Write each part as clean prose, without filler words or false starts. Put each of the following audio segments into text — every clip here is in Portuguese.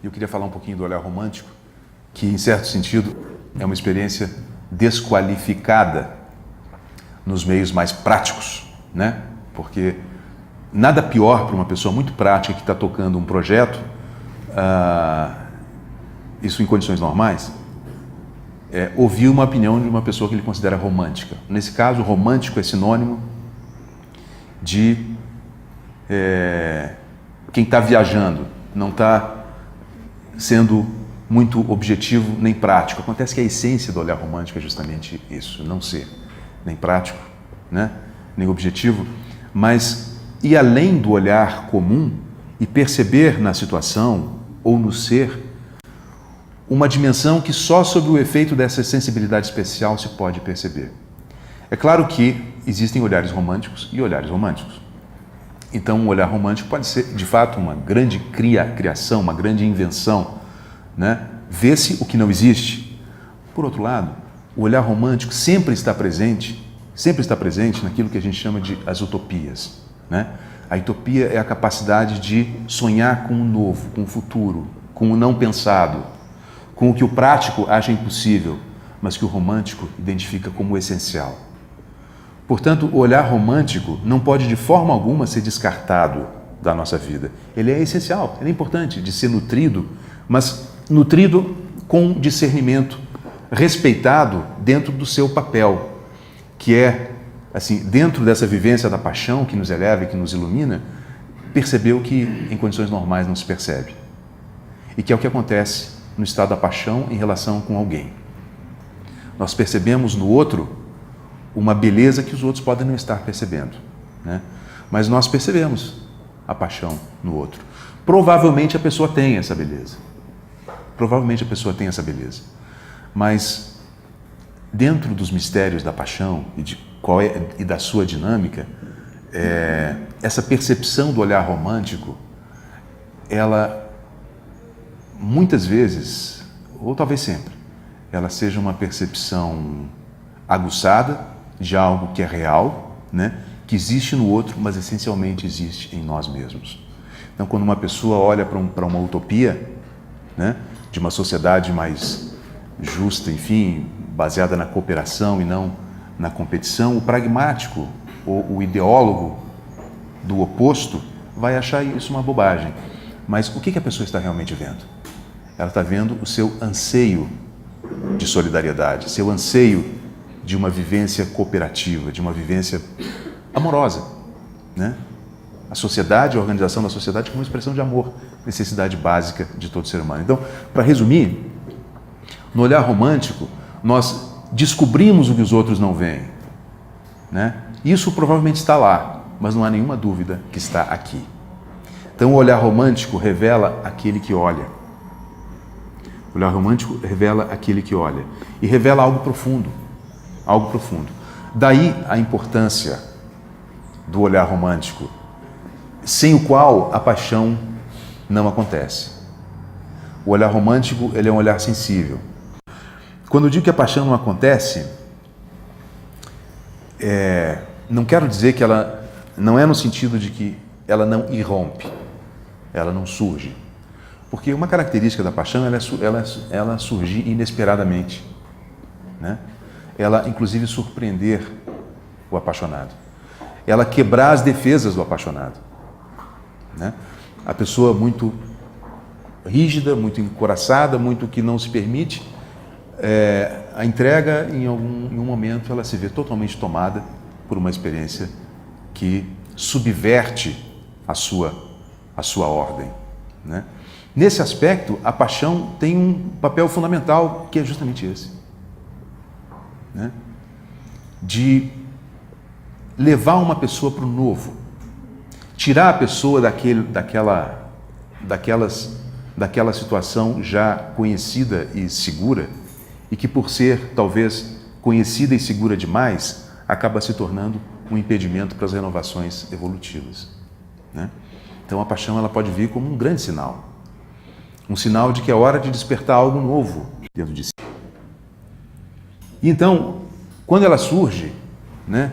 E eu queria falar um pouquinho do olhar romântico, que em certo sentido é uma experiência desqualificada nos meios mais práticos, né? Porque nada pior para uma pessoa muito prática que está tocando um projeto, isso em condições normais, é ouvir uma opinião de uma pessoa que ele considera romântica. Nesse caso, romântico é sinônimo de quem está viajando, não está sendo muito objetivo nem prático. Acontece que a essência do olhar romântico é justamente isso, não ser nem prático, né? Nem objetivo, mas ir além do olhar comum e perceber na situação ou no ser uma dimensão que só sob o efeito dessa sensibilidade especial se pode perceber. É claro que existem olhares românticos e olhares românticos. Então, um olhar romântico pode ser, de fato, uma grande criação, uma grande invenção, né? Vê-se o que não existe. Por outro lado, o olhar romântico sempre está presente naquilo que a gente chama de as utopias, né? A utopia é a capacidade de sonhar com o novo, com o futuro, com o não pensado, com o que o prático acha impossível, mas que o romântico identifica como essencial. Portanto, o olhar romântico não pode de forma alguma ser descartado da nossa vida. Ele é essencial, ele é importante de ser nutrido, mas nutrido com discernimento, respeitado dentro do seu papel, que é, assim, dentro dessa vivência da paixão que nos eleva e que nos ilumina, perceber o que em condições normais não se percebe. E que é o que acontece no estado da paixão em relação com alguém. Nós percebemos no outro uma beleza que os outros podem não estar percebendo, né? Mas nós percebemos a paixão no outro. Provavelmente a pessoa tem essa beleza. Mas dentro dos mistérios da paixão e da sua dinâmica, essa percepção do olhar romântico, ela muitas vezes, ou talvez sempre, ela seja uma percepção aguçada de algo que é real, né? Que existe no outro, mas essencialmente existe em nós mesmos. Então, quando uma pessoa olha para uma utopia, né? De uma sociedade mais justa, enfim, baseada na cooperação e não na competição, o pragmático, ou o ideólogo do oposto, vai achar isso uma bobagem. Mas o que a pessoa está realmente vendo? Ela está vendo o seu anseio de solidariedade, seu anseio de uma vivência cooperativa, de uma vivência amorosa, né? A sociedade, a organização da sociedade como uma expressão de amor, necessidade básica de todo ser humano. Então, para resumir, no olhar romântico, nós descobrimos o que os outros não veem, né? Isso provavelmente está lá, mas não há nenhuma dúvida que está aqui. Então, o olhar romântico revela aquele que olha. O olhar romântico revela aquele que olha. E revela algo profundo. Algo profundo. Daí a importância do olhar romântico, sem o qual a paixão não acontece. O olhar romântico, ele é um olhar sensível. Quando eu digo que a paixão não acontece, não quero dizer que ela não é no sentido de que ela não irrompe, ela não surge. Porque uma característica da paixão ela surgir inesperadamente, né? Ela, inclusive, surpreender o apaixonado. Ela quebrar as defesas do apaixonado, né? A pessoa muito rígida, muito encoraçada, muito que não se permite, a entrega, em um momento, ela se vê totalmente tomada por uma experiência que subverte a sua ordem, né? Nesse aspecto, a paixão tem um papel fundamental, que é justamente esse, né? De levar uma pessoa para o novo, tirar a pessoa daquela situação já conhecida e segura, e que por ser talvez conhecida e segura demais, acaba se tornando um impedimento para as renovações evolutivas, né? Então a paixão ela pode vir como um grande sinal, um sinal de que é hora de despertar algo novo dentro de si. E então, quando ela surge, né,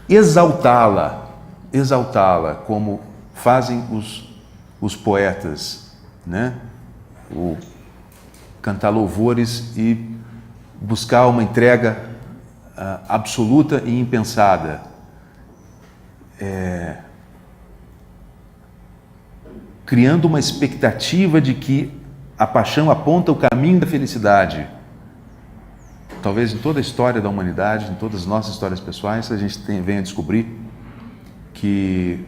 exaltá-la como fazem os poetas, né, o cantar louvores e buscar uma entrega absoluta e impensada. Criando uma expectativa de que a paixão aponta o caminho da felicidade. Talvez em toda a história da humanidade, em todas as nossas histórias pessoais, a gente venha a descobrir que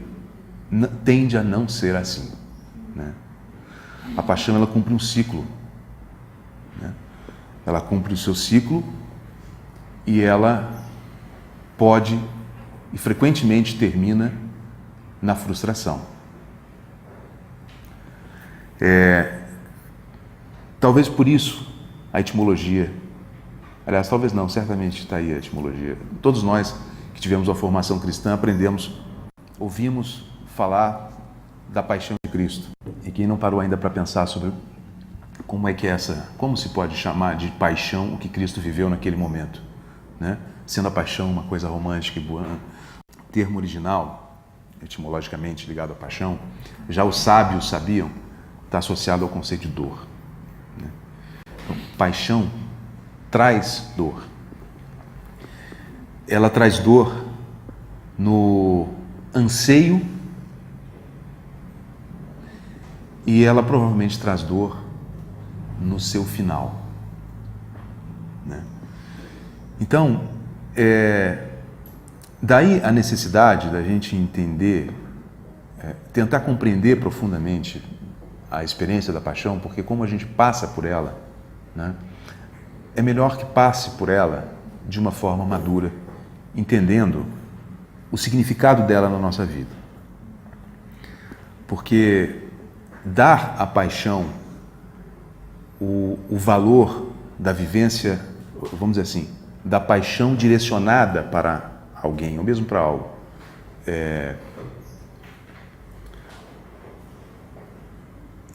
tende a não ser assim, né? A paixão, ela cumpre um ciclo, né? Ela cumpre o seu ciclo e ela pode e frequentemente termina na frustração. Talvez por isso a etimologia, aliás, talvez não, certamente está aí a etimologia. Todos nós que tivemos uma formação cristã ouvimos falar da paixão de Cristo. E quem não parou ainda para pensar sobre como se pode chamar de paixão o que Cristo viveu naquele momento, né? Sendo a paixão uma coisa romântica e boa. O termo original, etimologicamente ligado à paixão, já os sábios sabiam, está associado ao conceito de dor, né? Então, paixão traz dor. Ela traz dor no anseio e ela provavelmente traz dor no seu final, né? Então, daí a necessidade da gente entender, tentar compreender profundamente a experiência da paixão, porque como a gente passa por ela, né, é melhor que passe por ela de uma forma madura, entendendo o significado dela na nossa vida. Porque dar à paixão o valor da vivência, vamos dizer assim, da paixão direcionada para alguém, ou mesmo para algo,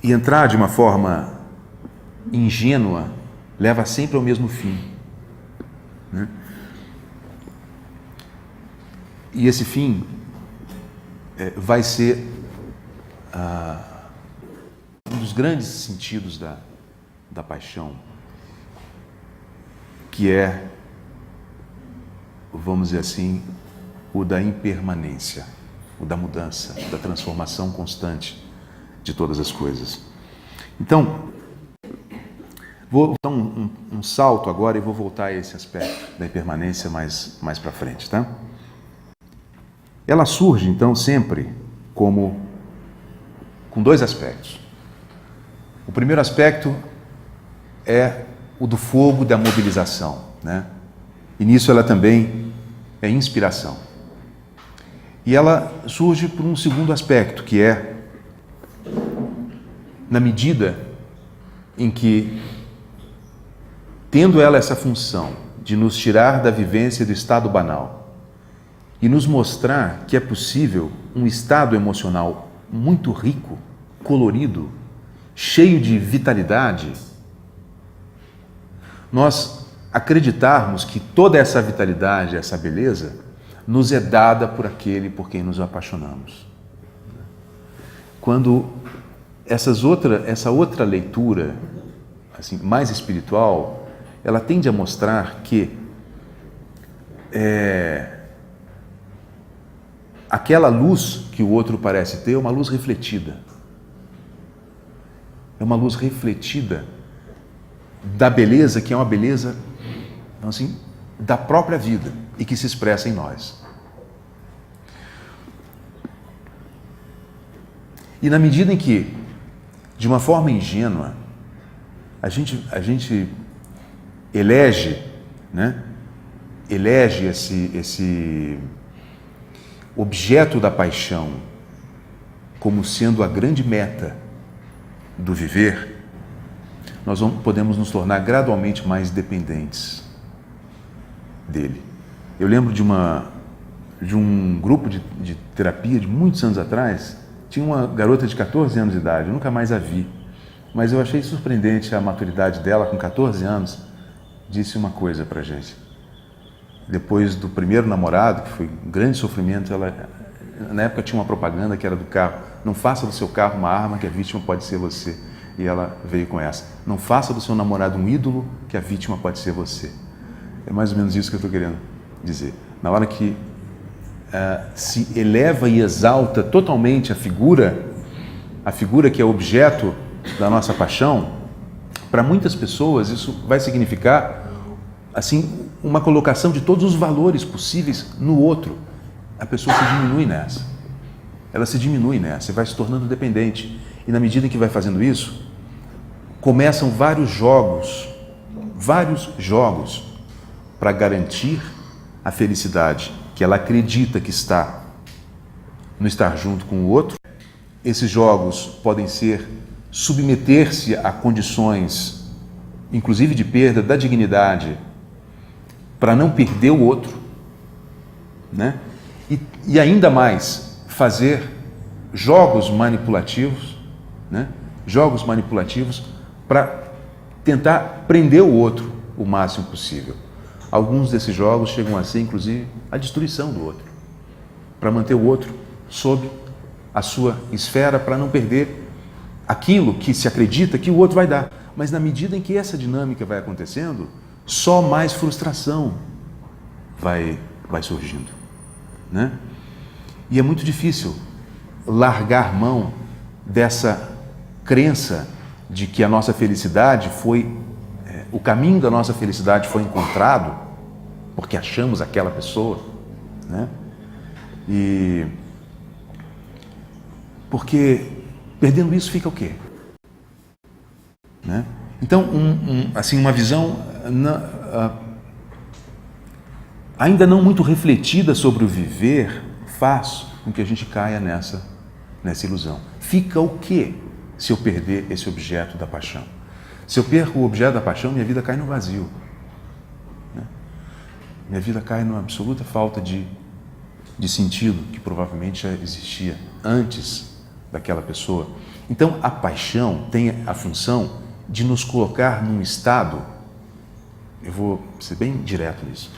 e entrar de uma forma ingênua leva sempre ao mesmo fim, né? E esse fim vai ser um dos grandes sentidos da paixão, que é, vamos dizer assim, o da impermanência, o da mudança, da transformação constante de todas as coisas. Então, vou dar um salto agora e vou voltar a esse aspecto da impermanência mais para frente, tá? Ela surge, então, sempre com dois aspectos. O primeiro aspecto é o do fogo da mobilização, né? E nisso ela também é inspiração. E ela surge por um segundo aspecto, que é na medida em que, tendo ela essa função de nos tirar da vivência do estado banal e nos mostrar que é possível um estado emocional muito rico, colorido, cheio de vitalidade, nós acreditarmos que toda essa vitalidade, essa beleza, nos é dada por aquele por quem nos apaixonamos. Quando essa outra leitura, assim, mais espiritual, ela tende a mostrar que aquela luz que o outro parece ter é uma luz refletida. É uma luz refletida da beleza, que é uma beleza, assim, da própria vida e que se expressa em nós. E na medida em que, de uma forma ingênua, a gente elege, né? Elege esse objeto da paixão como sendo a grande meta do viver, nós podemos nos tornar gradualmente mais dependentes dele. Eu lembro de um grupo de terapia de muitos anos atrás. Tinha uma garota de 14 anos de idade, eu nunca mais a vi, mas eu achei surpreendente a maturidade dela. Com 14 anos, disse uma coisa pra gente. Depois do primeiro namorado, que foi um grande sofrimento, na época tinha uma propaganda que era do carro: não faça do seu carro uma arma, que a vítima pode ser você. E ela veio com essa: não faça do seu namorado um ídolo, que a vítima pode ser você. É mais ou menos isso que eu estou querendo dizer. Na hora que se eleva e exalta totalmente a figura que é objeto da nossa paixão, para muitas pessoas isso vai significar assim uma colocação de todos os valores possíveis no outro. A pessoa se diminui nessa. Ela se diminui nessa e vai se tornando dependente. E na medida em que vai fazendo isso, começam vários jogos para garantir a felicidade que ela acredita que está no estar junto com o outro. Esses jogos podem ser submeter-se a condições, inclusive de perda da dignidade, para não perder o outro, né? E ainda mais, fazer jogos manipulativos, né? Jogos manipulativos para tentar prender o outro o máximo possível. Alguns desses jogos chegam a ser, inclusive, a destruição do outro, para manter o outro sob a sua esfera, para não perder aquilo que se acredita que o outro vai dar. Mas na medida em que essa dinâmica vai acontecendo, só mais frustração vai surgindo, né? E é muito difícil largar mão dessa crença de que a nossa felicidade o caminho da nossa felicidade foi encontrado porque achamos aquela pessoa, né? E porque perdendo isso fica o quê? Né? Então, assim, uma visão ainda não muito refletida sobre o viver faz com que a gente caia nessa ilusão. Fica o quê se eu perder esse objeto da paixão? Se eu perco o objeto da paixão, minha vida cai no vazio, né? Minha vida cai numa absoluta falta de sentido que provavelmente já existia antes daquela pessoa. Então, a paixão tem a função de nos colocar num estado, eu vou ser bem direto nisso,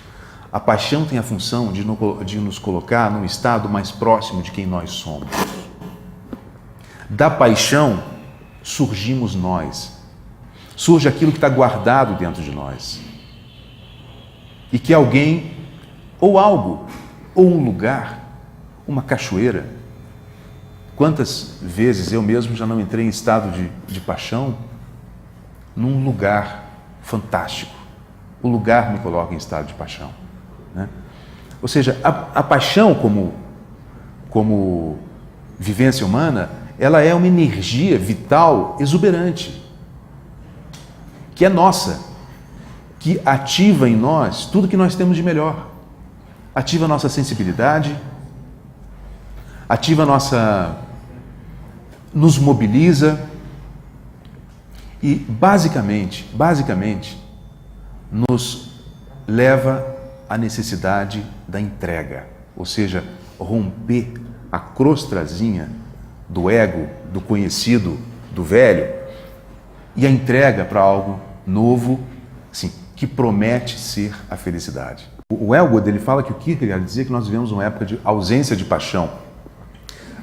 a paixão tem a função de nos colocar num estado mais próximo de quem nós somos. Da paixão surgimos nós, surge aquilo que está guardado dentro de nós, e que alguém, ou algo, ou um lugar, uma cachoeira. Quantas vezes eu mesmo já não entrei em estado de paixão num lugar fantástico? O lugar me coloca em estado de paixão, né? Ou seja, a paixão como vivência humana, ela é uma energia vital exuberante, que é nossa, que ativa em nós tudo que nós temos de melhor. Ativa a nossa sensibilidade, ativa nos mobiliza e basicamente nos leva à necessidade da entrega, ou seja, romper a crostazinha do ego, do conhecido, do velho, e a entrega para algo novo, assim, que promete ser a felicidade. O Elwood, ele fala que o Kierkegaard dizia que nós vivemos uma época de ausência de paixão,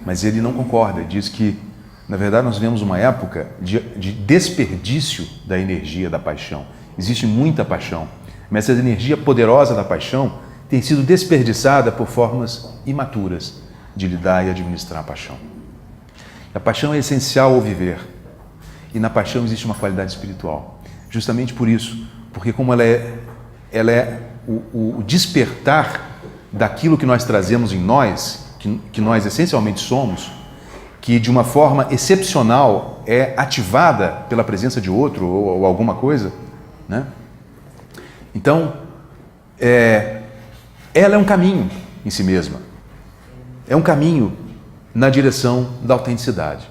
mas ele não concorda, ele diz que, na verdade, nós vivemos uma época de desperdício da energia da paixão. Existe muita paixão, mas essa energia poderosa da paixão tem sido desperdiçada por formas imaturas de lidar e administrar a paixão. A paixão é essencial ao viver, e na paixão existe uma qualidade espiritual. Justamente por isso, porque como ela é o despertar daquilo que nós trazemos em nós, que nós essencialmente somos, que de uma forma excepcional é ativada pela presença de outro ou alguma coisa, né? Então, ela é um caminho em si mesma, é um caminho na direção da autenticidade.